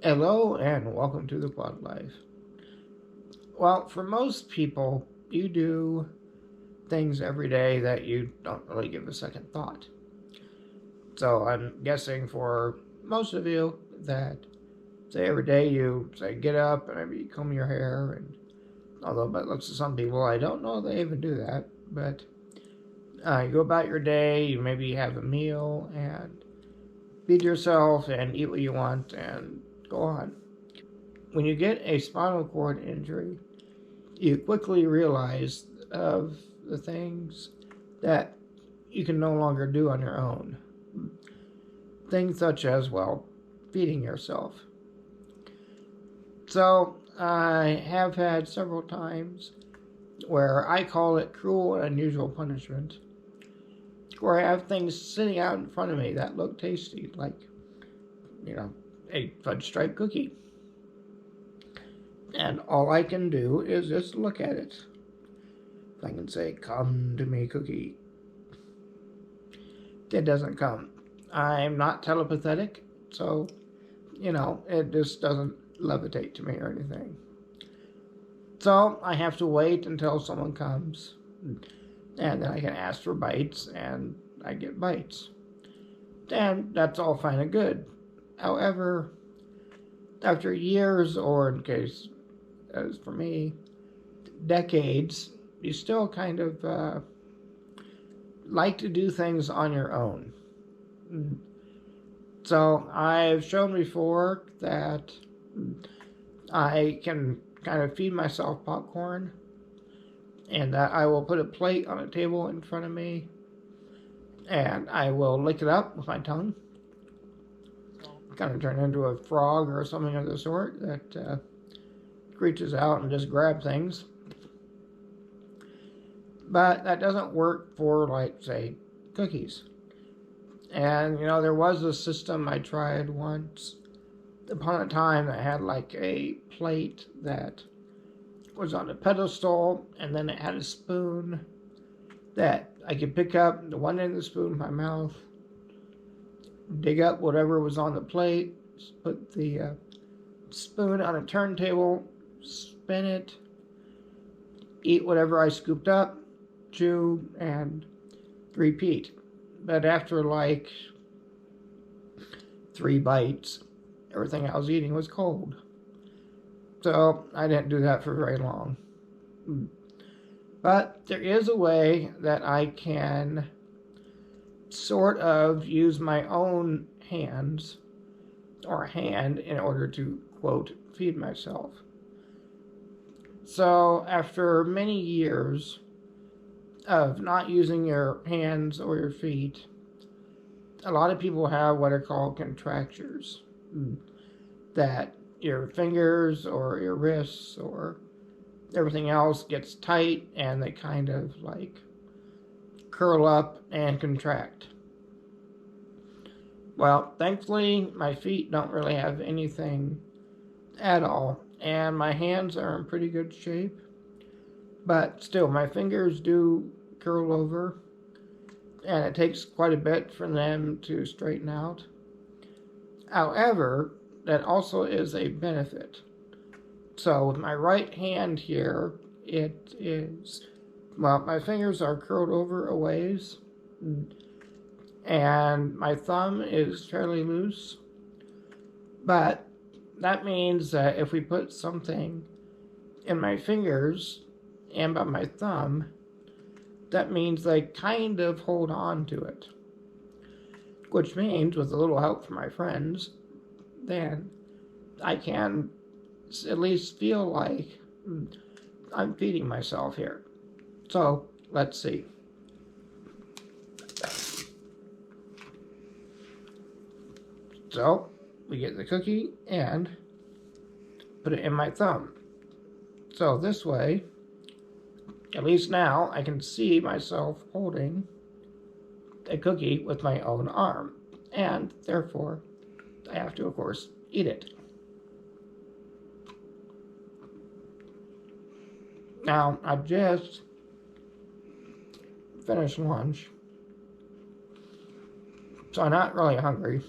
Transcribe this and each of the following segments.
Hello and welcome to the Quad Life. Well, for most people, you do things every day that you don't really give a second thought. So I'm guessing for most of you that say every day you say get up and maybe comb your hair, and although but looks to some people I don't know they even do that, but you go about your day, you maybe have a meal and feed yourself and eat what you want and go on. When you get a spinal cord injury, you quickly realize of the things that you can no longer do on your own. Things such as, well, feeding yourself. So I have had several times where I call it cruel and unusual punishment, where I have things sitting out in front of me that look tasty, like, a fudge stripe cookie. And all I can do is just look at it. I can say, come to me, cookie. It doesn't come. I'm not telepathic, so, it just doesn't levitate to me or anything. So I have to wait until someone comes, and then I can ask for bites, and I get bites. And that's all fine and good. However, after years, or in case, as for me, decades, you still kind of like to do things on your own. So I've shown before that I can kind of feed myself popcorn, and that I will put a plate on a table in front of me, and I will lick it up with my tongue, kind of turn into a frog or something of the sort that reaches out and just grab things. But that doesn't work for, like, say, cookies. And, there was a system I tried once upon a time that had like a plate that was on a pedestal, and then it had a spoon that I could pick up the one end of the spoon in my mouth, dig up whatever was on the plate, put the spoon on a turntable, spin it, eat whatever I scooped up, chew, and repeat. But after like 3 bites, everything I was eating was cold. So I didn't do that for very long. But there is a way that I can sort of use my own hands or hand in order to, quote, feed myself. So after many years of not using your hands or your feet, a lot of people have what are called contractures, that your fingers or your wrists or everything else gets tight and they kind of like curl up and contract. Well, thankfully, my feet don't really have anything at all, and my hands are in pretty good shape, but still, my fingers do curl over, and it takes quite a bit for them to straighten out. However, that also is a benefit. So with my right hand here, it is, well, my fingers are curled over a ways, and my thumb is fairly loose. But that means that if we put something in my fingers and by my thumb, that means they kind of hold on to it. Which means, with a little help from my friends, then I can at least feel like I'm feeding myself here. So, let's see. So, we get the cookie and put it in my thumb. So this way, at least now, I can see myself holding a cookie with my own arm. And therefore, I have to, of course, eat it. Now, I've just finished lunch, so I'm not really hungry.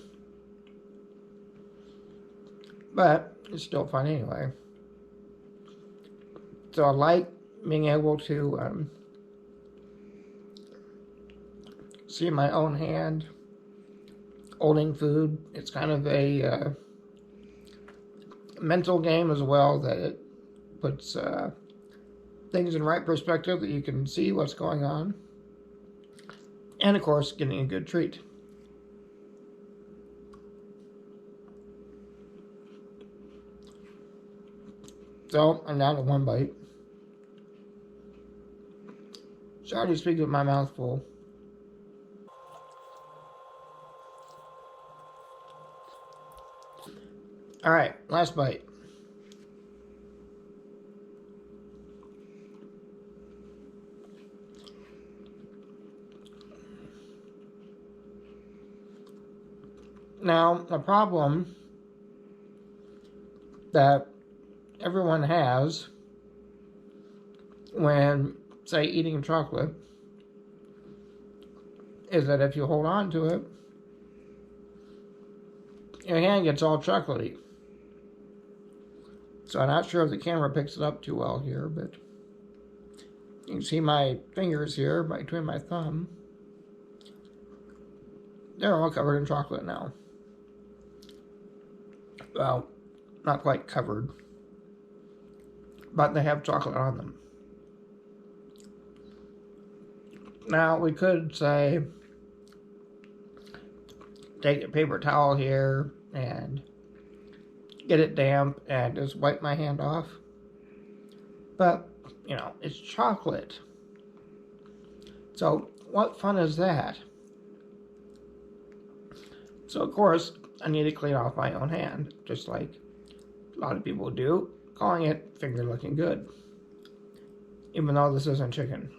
but it's still fun anyway. So I like being able to see my own hand holding food. It's kind of a mental game as well, that it puts things in right perspective, that you can see what's going on. And of course, getting a good treat. So I'm down to one bite. Sorry to speak with my mouth full. All right, last bite. Now, the problem that everyone has when, say, eating chocolate is that if you hold on to it, your hand gets all chocolatey. So I'm not sure if the camera picks it up too well here, but you can see my fingers here between my thumb. They're all covered in chocolate now. Well, not quite covered, but they have chocolate on them. Now, we could say, take a paper towel here and get it damp and just wipe my hand off. But, you know, it's chocolate. So, what fun is that? So, of course, I need to clean off my own hand, just like a lot of people do, calling it finger looking good. Even though this isn't chicken.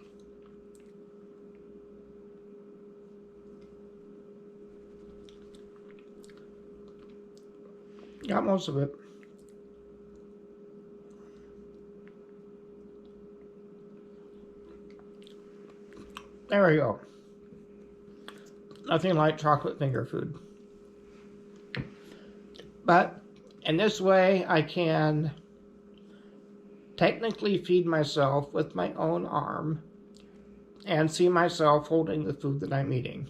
Got most of it. There we go. Nothing like chocolate finger food. But in this way, I can technically feed myself with my own arm and see myself holding the food that I'm eating.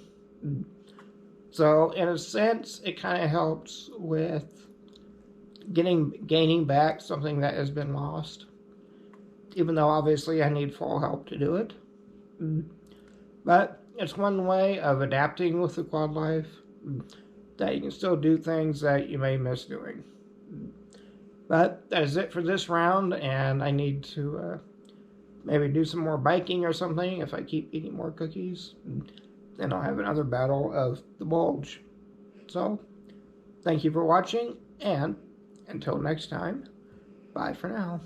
So in a sense, it kind of helps with gaining back something that has been lost, even though obviously I need full help to do it. But it's one way of adapting with the quad life, that you can still do things that you may miss doing. But that is it for this round, and I need to maybe do some more biking or something if I keep eating more cookies. Then I'll have another battle of the bulge. So, thank you for watching, and until next time, bye for now.